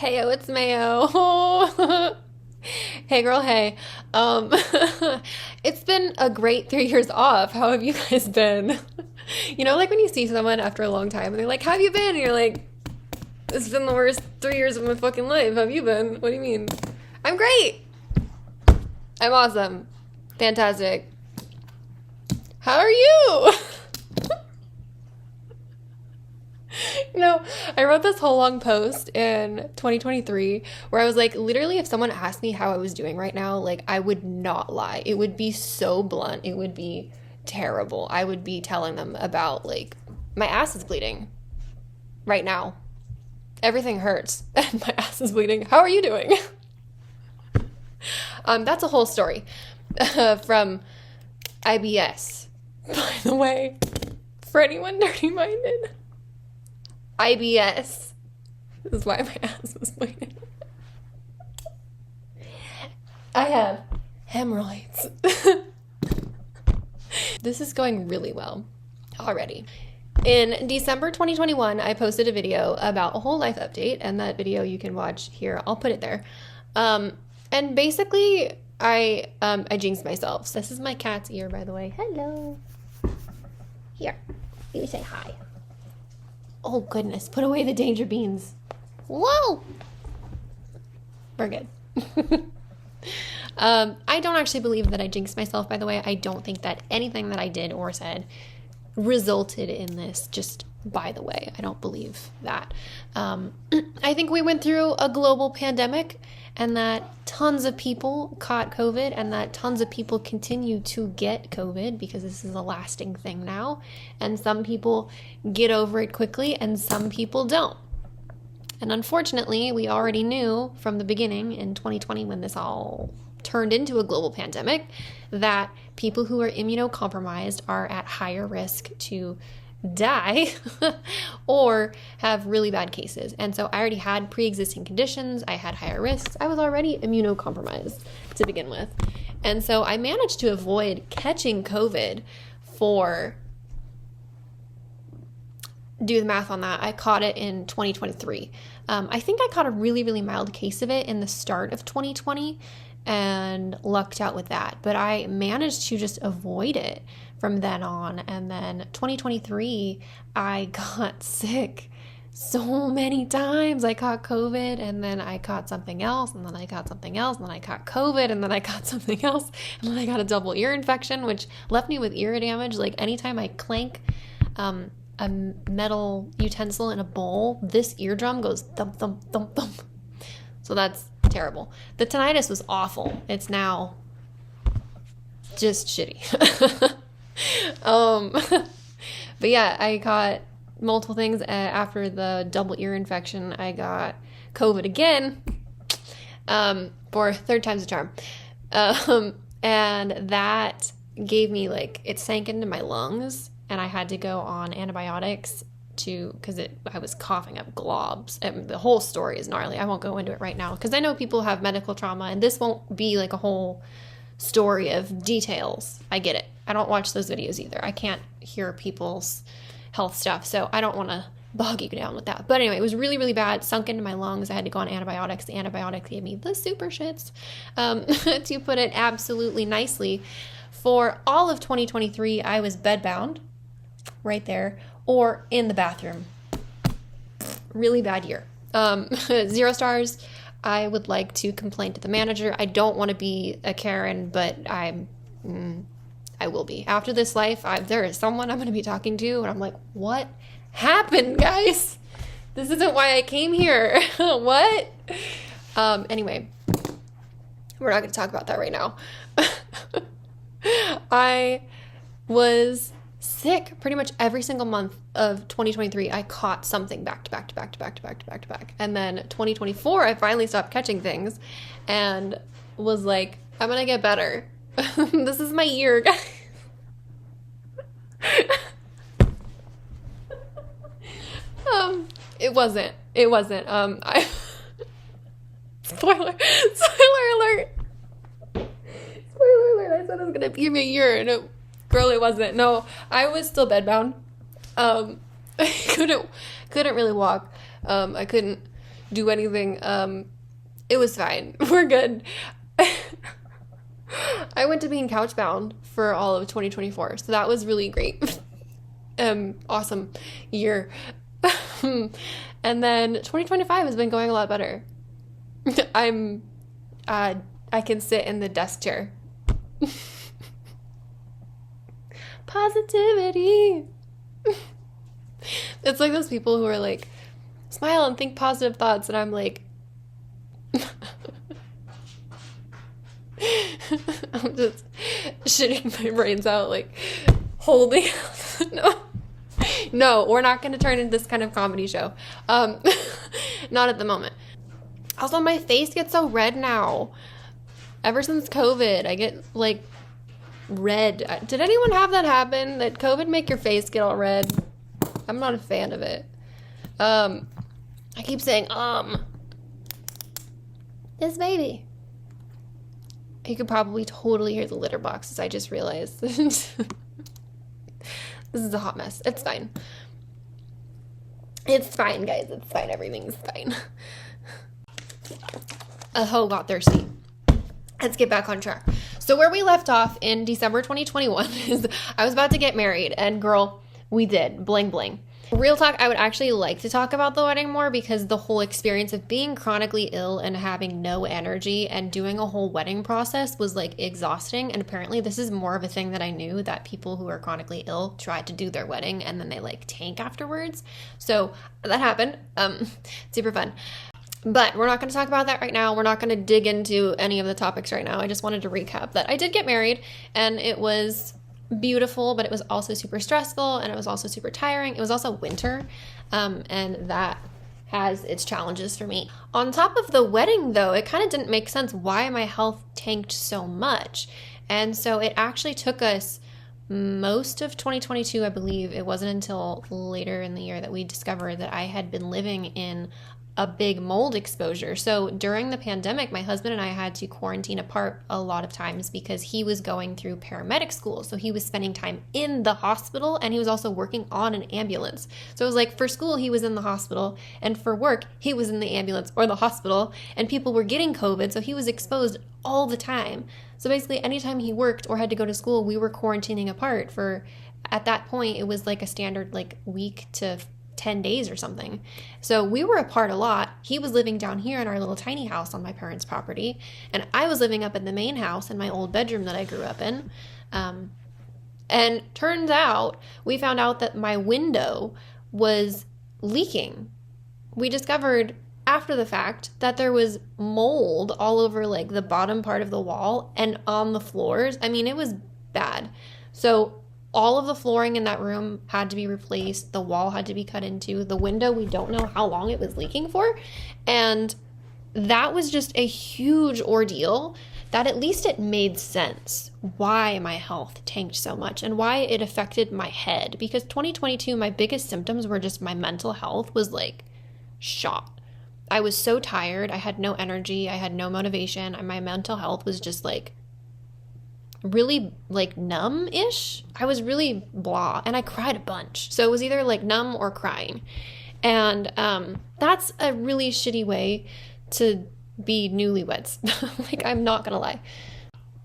Heyo, it's Mayo. Hey girl, hey. Um it's been a great 3 years off. How have you guys been? Like when you see someone after a long time and they're like, "How have you been?" And you're like, "It's been the worst 3 years of my fucking life. How have you been?" What do you mean? I'm great. I'm awesome. Fantastic. How are you? I wrote this whole long post in 2023 where I was like, literally, if someone asked me how I was doing right now, like, I would not lie. It would be so blunt. It would be terrible. I would be telling them about, like, my ass is bleeding right now. Everything hurts and my ass is bleeding. How are you doing? That's a whole story from IBS, by the way, for anyone dirty-minded. IBS. This is why my ass was bleeding. I have hemorrhoids. This is going really well already. In December 2021, I posted a video about a whole life update, and that video you can watch here. I'll put it there. And basically, I jinxed myself. So this is my cat's ear, by the way. Hello. Here, you say hi. Oh, goodness. Put away the danger beans. Whoa! We're good. I don't actually believe that I jinxed myself, by the way. I don't think that anything that I did or said resulted in this, just by the way. I don't believe that. I think we went through a global pandemic and that tons of people caught COVID and that tons of people continue to get COVID because this is a lasting thing now. And some people get over it quickly and some people don't. And unfortunately, we already knew from the beginning in 2020 when this all turned into a global pandemic that people who are immunocompromised are at higher risk to die or have really bad cases. And so I already had pre-existing conditions. I had higher risks. I was already immunocompromised to begin with. And so I managed to avoid catching COVID for, do the math on that, I caught it in 2023. I think I caught a really, really mild case of it in the start of 2020 and lucked out with that. But I managed to just avoid it from then on. And then 2023, I got sick so many times. I caught COVID and then I caught something else and then I caught something else and then I caught COVID and then I caught something else and then I got a double ear infection, which left me with ear damage. Like anytime I clank a metal utensil in a bowl, this eardrum goes thump, thump, thump, thump. So that's terrible. The tinnitus was awful. It's now just shitty. But yeah, I caught multiple things. After the double ear infection, I got COVID again, for third time's a charm. And that gave me it sank into my lungs and I had to go on antibiotics because I was coughing up globs. And the whole story is gnarly. I won't go into it right now because I know people have medical trauma and this won't be a whole story of details. I get it. I don't watch those videos either. I can't hear people's health stuff, so I don't want to bog you down with that. But anyway, it was really, really bad. Sunk into my lungs. I had to go on antibiotics. The antibiotics gave me the super shits, to put it absolutely nicely. For all of 2023, I was bedbound right there or in the bathroom. Really bad year. 0 stars. I would like to complain to the manager. I don't want to be a Karen, but I will be. After this life, there is someone I'm going to be talking to, and I'm like, what happened, guys? This isn't why I came here. What? Anyway, we're not going to talk about that right now. I was sick pretty much every single month of 2023. I caught something back to back to back to back to back to back to back. And then 2024, I finally stopped catching things and was like, I'm going to get better. This is my year, guys. It wasn't. I spoiler alert. Spoiler alert. I said I was going to give me a year and girl, it wasn't. No, I was still bedbound. I couldn't really walk. I couldn't do anything. It was fine. We're good. I went to being couchbound for all of 2024, so that was really great. Awesome year. And then 2025 has been going a lot better. I can sit in the desk chair. Positivity. It's like those people who are like, smile and think positive thoughts, and I'm like, I'm just shitting my brains out, like, holding. No, we're not going to turn into this kind of comedy show. Not at the moment. Also, my face gets so red now. Ever since COVID, I get, like, red. Did anyone have that happen? That COVID make your face get all red? I'm not a fan of it. I keep saying, this baby. You could probably totally hear the litter boxes, I just realized. This is a hot mess. It's fine. It's fine, guys. It's fine. Everything's fine. A hoe got thirsty. Let's get back on track. So where we left off in December 2021 is I was about to get married, and girl, we did. Bling bling. Real talk, I would actually like to talk about the wedding more, because the whole experience of being chronically ill and having no energy and doing a whole wedding process was like exhausting. And apparently this is more of a thing that I knew, that people who are chronically ill try to do their wedding and then they like tank afterwards. So that happened. Super fun. But we're not going to talk about that right now. We're not going to dig into any of the topics right now. I just wanted to recap that I did get married, and it was beautiful, but it was also super stressful, and it was also super tiring. It was also winter, and that has its challenges for me. On top of the wedding, though, it kind of didn't make sense why my health tanked so much. And so it actually took us most of 2022, I believe. It wasn't until later in the year that we discovered that I had been living in a big mold exposure. So during the pandemic, my husband and I had to quarantine apart a lot of times because he was going through paramedic school. So he was spending time in the hospital, and he was also working on an ambulance. So it was like, for school, he was in the hospital, and for work, he was in the ambulance or the hospital, and people were getting COVID. So he was exposed all the time. So basically, anytime he worked or had to go to school, we were quarantining apart for, at that point, it was like a standard like week to 10 days or something. So we were apart a lot. He was living down here in our little tiny house on my parents' property, and I was living up in the main house in my old bedroom that I grew up in. And turns out, we found out that my window was leaking. We discovered after the fact that there was mold all over like the bottom part of the wall and on the floors. I mean, it was bad. So all of the flooring in that room had to be replaced. The wall had to be cut into. The window, we don't know how long it was leaking for. And that was just a huge ordeal that at least it made sense why my health tanked so much and why it affected my head. Because 2022, my biggest symptoms were just my mental health was like shot. I was so tired. I had no energy. I had no motivation. And my mental health was just like really like numb-ish. I was really blah, and I cried a bunch. So it was either like numb or crying. And that's a really shitty way to be newlyweds. Like, I'm not gonna lie.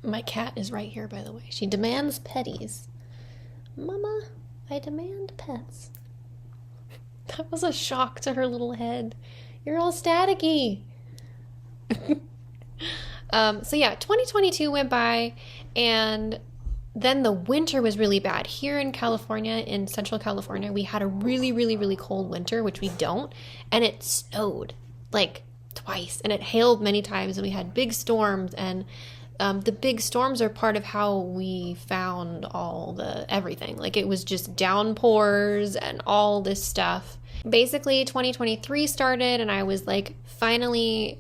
My cat is right here, by the way. She demands petties. Mama, I demand pets. That was a shock to her little head. You're all staticky. So yeah, 2022 went by, and then the winter was really bad. Here in California, in Central California, we had a really, really, really cold winter, which we don't, and it snowed like twice, and it hailed many times, and we had big storms, and the big storms are part of how we found all the everything. Like, it was just downpours and all this stuff. Basically, 2023 started, and I was like finally,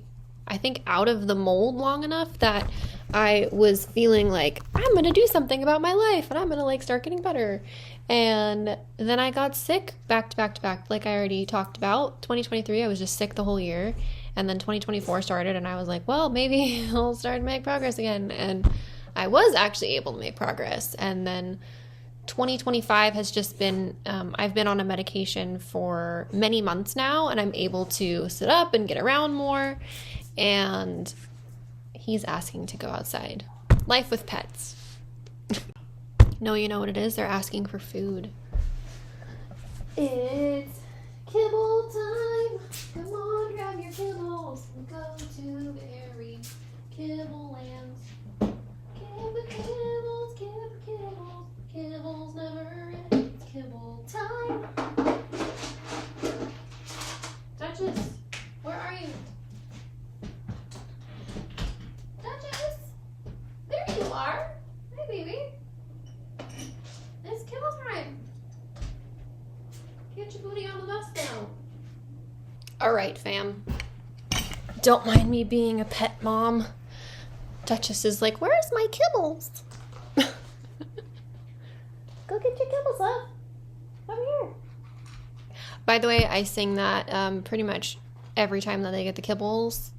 I think, out of the mold long enough that I was feeling like I'm going to do something about my life, and I'm going to like start getting better. And then I got sick back to back to back, like I already talked about. 2023, I was just sick the whole year. And then 2024 started, and I was like, well, maybe I'll start to make progress again. And I was actually able to make progress. And then 2025 has just been, I've been on a medication for many months now, and I'm able to sit up and get around more, and he's asking to go outside. Life with pets. No, you know what it is? They're asking for food. It's kibble time. Come on, grab your kibbles and go to Berry Kibble Lands. Kibbles, kibbles. Kibbles never end. It's kibble time. Duchess, where are you? Duchess, there you are. Hi, baby. It's kibble time. Get your booty on the bus now. All right, fam. Don't mind me being a pet mom. Duchess is like, where's my kibbles? Go get your kibbles, love. Come here. By the way, I sing that pretty much every time that they get the kibbles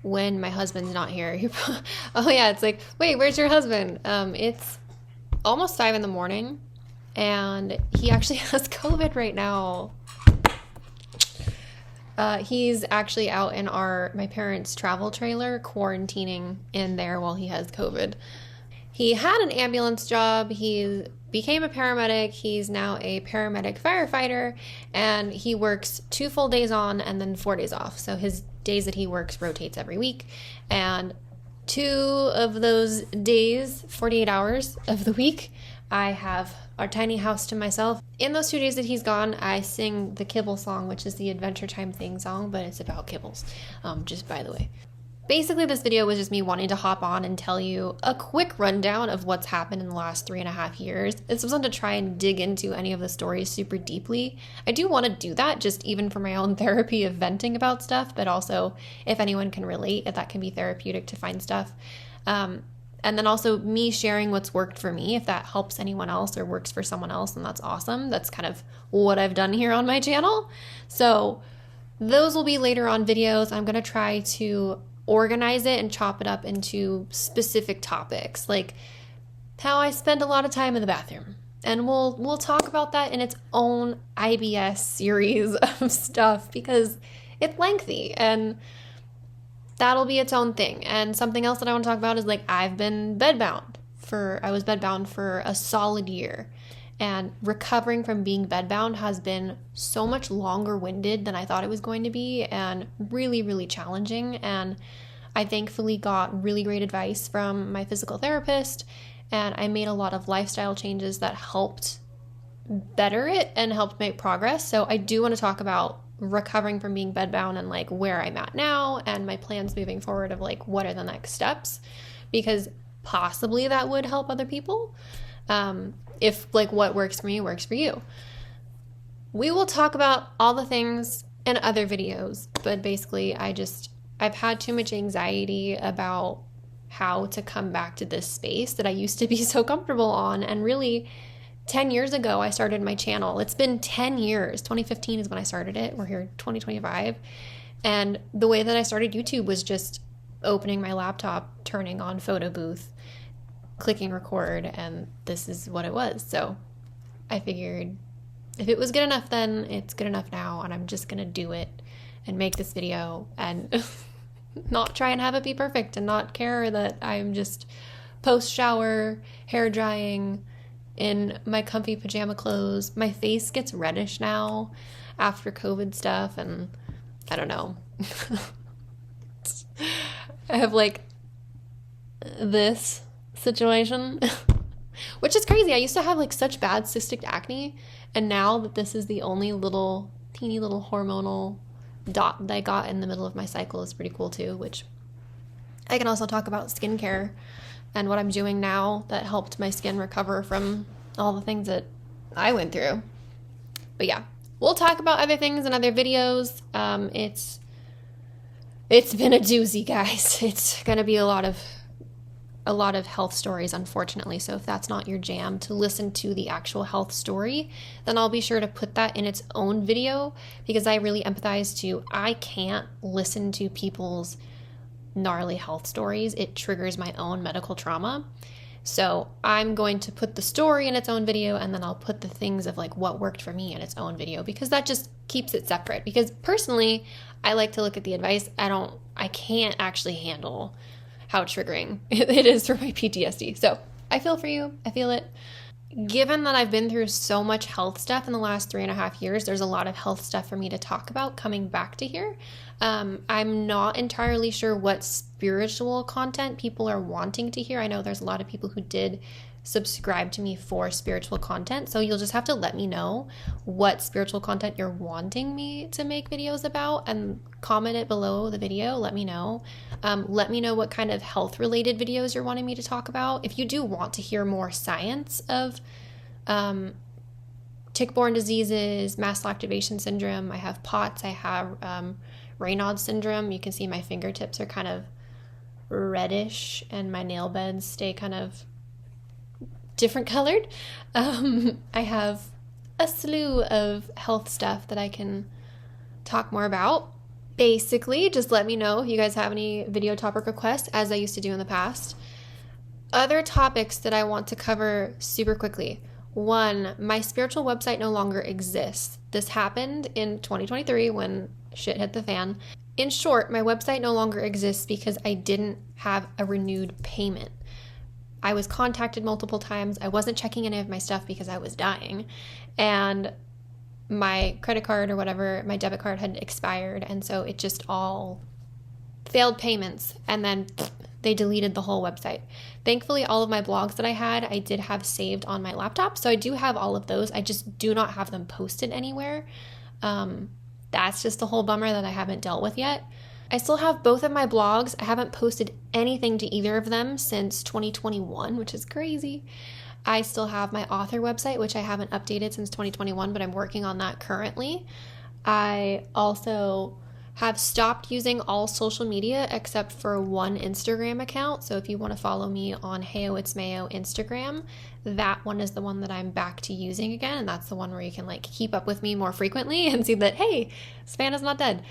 when my husband's not here. Oh yeah, it's like, wait, where's your husband? It's almost 5 a.m. and he actually has COVID right now. He's actually out in my parents' travel trailer, quarantining in there while he has COVID. He had an ambulance job. He became a paramedic. He's now a paramedic firefighter, and he works 2 full days on and then 4 days off. So his days that he works rotates every week, and 2 of those days, 48 hours of the week, I have our tiny house to myself. In those 2 days that he's gone, I sing the Kibble song, which is the Adventure Time theme song, but it's about kibbles, just by the way. Basically, this video was just me wanting to hop on and tell you a quick rundown of what's happened in the last 3.5 years. This wasn't to try and dig into any of the stories super deeply. I do want to do that, just even for my own therapy of venting about stuff, but also if anyone can relate, if that can be therapeutic to find stuff. And then also me sharing what's worked for me, if that helps anyone else or works for someone else, and that's awesome. That's kind of what I've done here on my channel. So those will be later on videos. I'm going to try to organize it and chop it up into specific topics, like how I spend a lot of time in the bathroom. And we'll talk about that in its own IBS series of stuff because it's lengthy and that'll be its own thing. And something else that I want to talk about is like I've been bedbound for a solid year. And recovering from being bedbound has been so much longer winded than I thought it was going to be and really, really challenging. And I thankfully got really great advice from my physical therapist, and I made a lot of lifestyle changes that helped better it and helped make progress. So I do want to talk about recovering from being bedbound and like where I'm at now and my plans moving forward of like what are the next steps, because possibly that would help other people. If like what works for me works for you. We will talk about all the things in other videos, but basically I've had too much anxiety about how to come back to this space that I used to be so comfortable on. And really 10 years ago, I started my channel. It's been 10 years. 2015 is when I started it. We're here 2025. And the way that I started YouTube was just opening my laptop, turning on photo booth, clicking record, and this is what it was. So I figured if it was good enough then, it's good enough now, and I'm just gonna do it and make this video and not try and have it be perfect and not care that I'm just post-shower, hair drying, in my comfy pajama clothes. My face gets reddish now after COVID stuff, and I don't know. I have like this situation, which is crazy. I used to have like such bad cystic acne, and now that this is the only teeny little hormonal dot that I got in the middle of my cycle is pretty cool too, which I can also talk about skincare and what I'm doing now that helped my skin recover from all the things that I went through. But yeah, we'll talk about other things in other videos. It's been a doozy, guys. It's gonna be a lot of health stories, unfortunately. So if that's not your jam to listen to the actual health story, then I'll be sure to put that in its own video, because I really empathize too. I can't listen to people's gnarly health stories. It triggers my own medical trauma. So I'm going to put the story in its own video, and then I'll put the things of like what worked for me in its own video, because that just keeps it separate. Because personally, I like to look at the advice. I can't actually handle how triggering it is for my PTSD. So I feel for you. I feel it. Given that I've been through so much health stuff in the last 3.5 years, there's a lot of health stuff for me to talk about coming back to here. I'm not entirely sure what spiritual content people are wanting to hear. I know there's a lot of people who did subscribe to me for spiritual content, so you'll just have to let me know what spiritual content you're wanting me to make videos about, and comment it below the video. Let me know. Let me know what kind of health related videos you're wanting me to talk about. If you do want to hear more science of tick-borne diseases, mast cell activation syndrome, I have POTS, I have Raynaud's syndrome. You can see my fingertips are kind of reddish and my nail beds stay kind of different colored. I have a slew of health stuff that I can talk more about. Basically, just let me know if you guys have any video topic requests, as I used to do in the past. Other topics that I want to cover super quickly. 1, my spiritual website no longer exists. This happened in 2023 when shit hit the fan. In short, my website no longer exists because I didn't have a renewed payment. I was contacted multiple times. I wasn't checking any of my stuff because I was dying. And my credit card or whatever, my debit card had expired. And so it just all failed payments. And then they deleted the whole website. Thankfully, all of my blogs that I did have saved on my laptop. So I do have all of those. I just do not have them posted anywhere. That's just a whole bummer that I haven't dealt with yet. I still have both of my blogs. I haven't posted anything to either of them since 2021, which is crazy. I still have my author website, which I haven't updated since 2021, but I'm working on that currently. I also have stopped using all social media except for one Instagram account. So if you want to follow me on Heyo It's Mayo Instagram, that one is the one that I'm back to using again. And that's the one where you can like keep up with me more frequently and see that, hey, Savannah's not dead.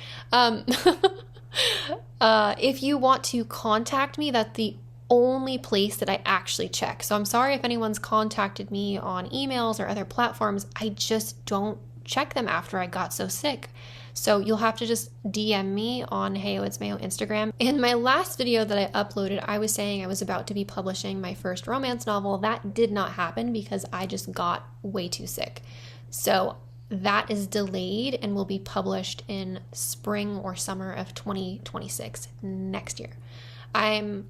If you want to contact me, that's the only place that I actually check. So I'm sorry if anyone's contacted me on emails or other platforms. I just don't check them after I got so sick. So you'll have to just DM me on Heyo It's Mayo Instagram. In my last video that I uploaded, I was saying I was about to be publishing my first romance novel. That did not happen because I just got way too sick. So that is delayed and will be published in spring or summer of 2026, next year. I'm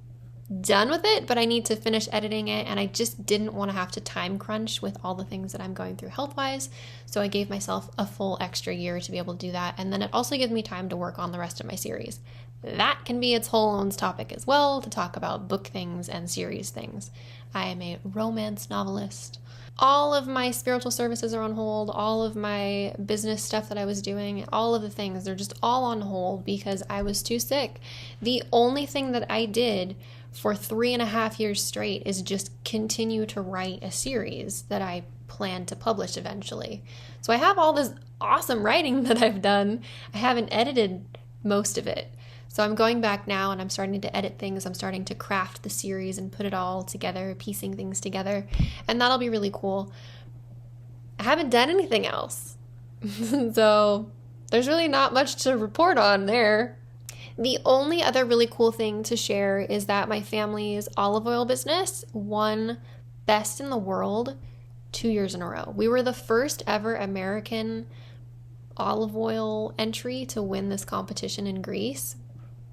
done with it, but I need to finish editing it, and I just didn't want to have to time crunch with all the things that I'm going through health-wise, so I gave myself a full extra year to be able to do that, and then it also gives me time to work on the rest of my series. That can be its whole own topic as well, to talk about book things and series things. I am a romance novelist. All of my spiritual services are on hold. All of my business stuff that I was doing, all of the things, they're just all on hold because I was too sick. The only thing that I did for 3.5 years straight is just continue to write a series that I plan to publish eventually. So I have all this awesome writing that I've done. I haven't edited most of it. So I'm going back now and I'm starting to edit things. I'm starting to craft the series and put it all together, piecing things together. And that'll be really cool. I haven't done anything else. So there's really not much to report on there. The only other really cool thing to share is that my family's olive oil business won Best in the World 2 years in a row. We were the first ever American olive oil entry to win this competition in Greece.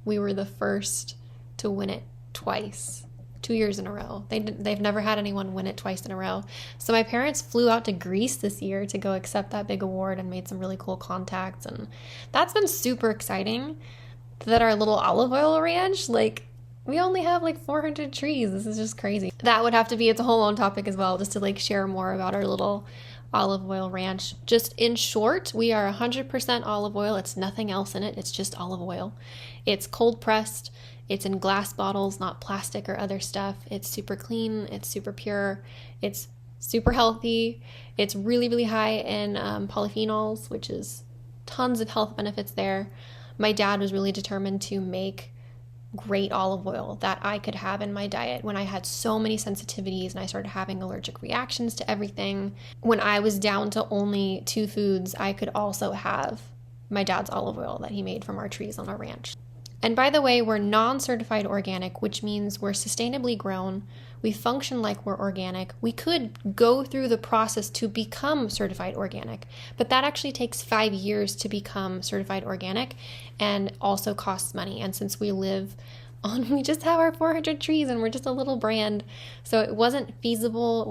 We were the first to win it twice, 2 years in a row. They've never had anyone win it twice in a row. So my parents flew out to Greece this year to go accept that big award and made some really cool contacts. And that's been super exciting that our little olive oil ranch, like, we only have like 400 trees. This is just crazy. That would have to be its whole own topic as well, just to like share more about our little olive oil ranch. Just in short, we are 100% olive oil. It's nothing else in it. It's just olive oil. It's cold pressed. It's in glass bottles, not plastic or other stuff. It's super clean. It's super pure. It's super healthy. It's really, really high in polyphenols, which is tons of health benefits there. My dad was really determined to make great olive oil that I could have in my diet when I had so many sensitivities and I started having allergic reactions to everything. When I was down to only 2 foods, I could also have my dad's olive oil that he made from our trees on our ranch. And by the way, we're non-certified organic, which means we're sustainably grown. We function like we're organic. We could go through the process to become certified organic, but that actually takes 5 years to become certified organic and also costs money. And since we just have our 400 trees and we're just a little brand, so it wasn't feasible.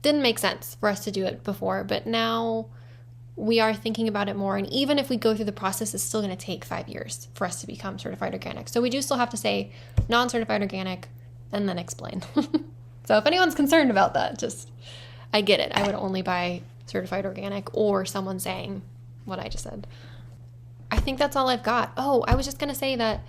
Didn't make sense for us to do it before, but now we are thinking about it more. And even if we go through the process, it's still going to take 5 years for us to become certified organic. So we do still have to say non-certified organic and then explain. So if anyone's concerned about that, I get it. I would only buy certified organic or someone saying what I just said. I think that's all I've got. Oh, I was just going to say that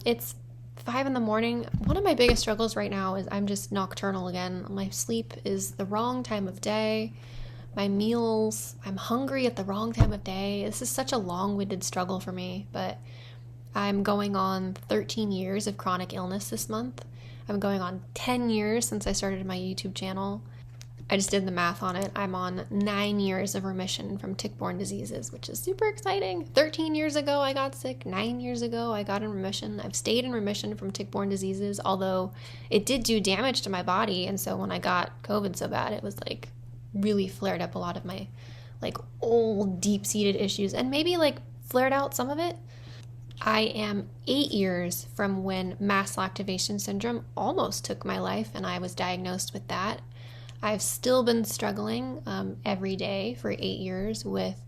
it's 5 a.m. One of my biggest struggles right now is I'm just nocturnal again. My sleep is the wrong time of day. My meals, I'm hungry at the wrong time of day. This is such a long-winded struggle for me, but I'm going on 13 years of chronic illness this month. I'm going on 10 years since I started my YouTube channel. I just did the math on it. I'm on 9 years of remission from tick-borne diseases, which is super exciting. 13 years ago, I got sick. 9 years ago, I got in remission. I've stayed in remission from tick-borne diseases, although it did do damage to my body. And so when I got COVID so bad, it was really flared up a lot of my old deep-seated issues and maybe flared out some of it. I am 8 years from when mast cell activation syndrome almost took my life and I was diagnosed with that. I've still been struggling every day for 8 years with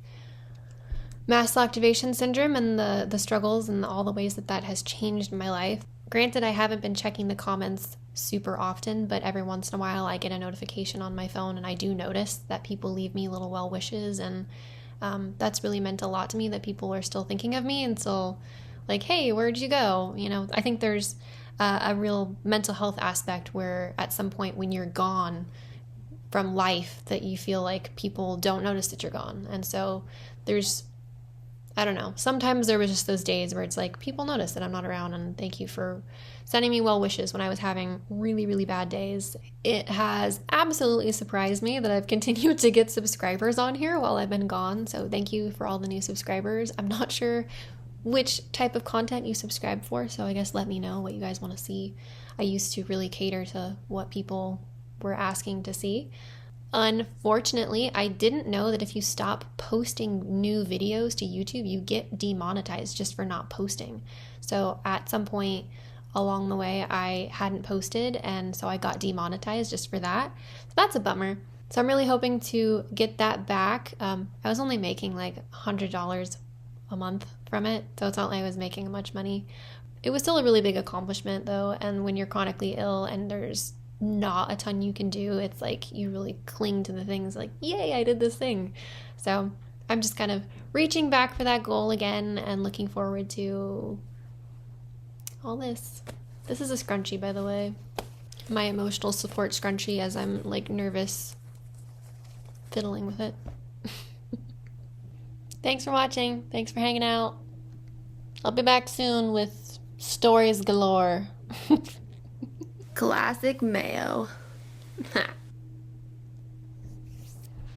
mast cell activation syndrome and the struggles and all the ways that has changed my life. Granted, I haven't been checking the comments super often, but every once in a while I get a notification on my phone and I do notice that people leave me little well wishes, and that's really meant a lot to me that people are still thinking of me and still hey, where'd you go? I think there's a real mental health aspect where at some point when you're gone from life that you feel like people don't notice that you're gone. And so I don't know. Sometimes there was just those days where it's people notice that I'm not around, and thank you for sending me well wishes when I was having really, really bad days. It has absolutely surprised me that I've continued to get subscribers on here while I've been gone. So thank you for all the new subscribers. I'm not sure which type of content you subscribe for, so I guess let me know what you guys want to see. I used to really cater to what people were asking to see. Unfortunately, I didn't know that if you stop posting new videos to YouTube, you get demonetized just for not posting. So at some point along the way, I hadn't posted, and so I got demonetized just for that. So that's a bummer. So I'm really hoping to get that back. I was only making $100 a month from it, so it's not like I was making much money. It was still a really big accomplishment though, and when you're chronically ill and there's not a ton you can do, it's you really cling to the things yay, I did this thing. So I'm just kind of reaching back for that goal again and looking forward to all this. This is a scrunchie, by the way. My emotional support scrunchie as I'm nervous fiddling with it. Thanks for watching. Thanks for hanging out. I'll be back soon with stories galore. Classic mayo.